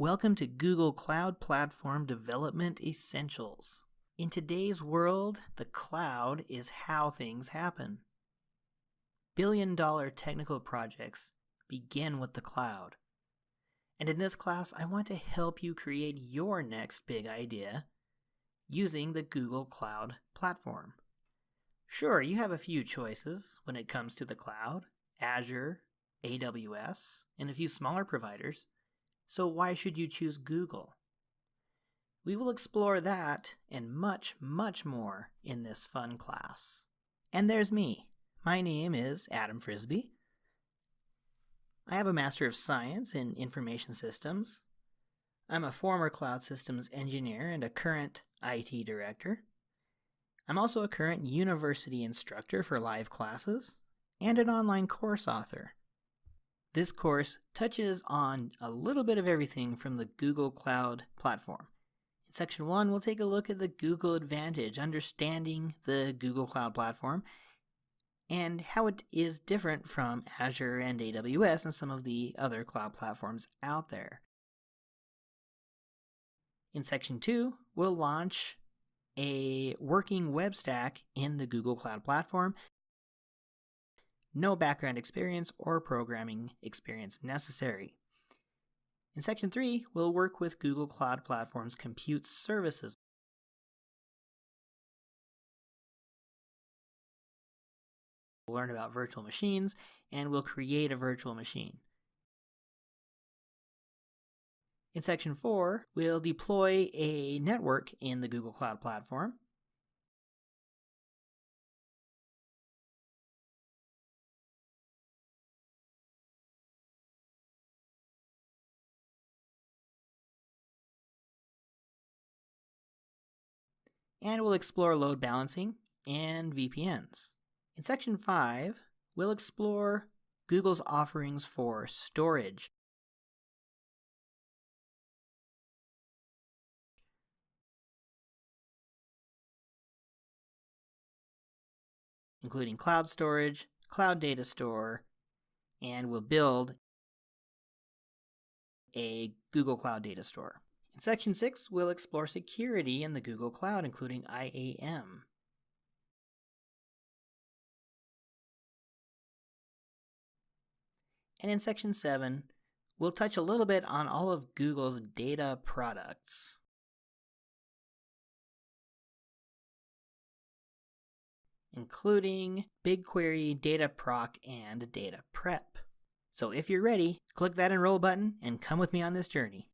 Welcome to Google Cloud Platform Development Essentials. In today's world, the cloud is how things happen. Billion-dollar technical projects begin with the cloud. And in this class, I want to help you create your next big idea using the Google Cloud Platform. Sure, you have a few choices when it comes to the cloud: Azure, AWS, and a few smaller providers. So why should you choose Google? We will explore that and much, much more in this fun class. And there's me. My name is Adam Frisby. I have a Master of Science in Information Systems. I'm a former Cloud Systems engineer and a current IT director. I'm also a current university instructor for live classes and an online course author. This course touches on a little bit of everything from the Google Cloud Platform. In Section 1, we'll take a look at the Google Advantage, understanding the Google Cloud Platform, and how it is different from Azure and AWS and some of the other cloud platforms out there. In Section 2, we'll launch a working web stack in the Google Cloud Platform. No background experience or programming experience necessary. In Section 3, we'll work with Google Cloud Platform's compute services. We'll learn about virtual machines, and we'll create a virtual machine. In Section 4, we'll deploy a network in the Google Cloud Platform. And we'll explore load balancing and VPNs. In Section 5, we'll explore Google's offerings for storage. Including cloud storage, cloud data store, and we'll build a Google Cloud Data Store. In Section 6, we'll explore security in the Google Cloud, including IAM. And in Section 7, we'll touch a little bit on all of Google's data products. Including BigQuery, DataProc, and DataPrep. So if you're ready, click that Enroll button and come with me on this journey.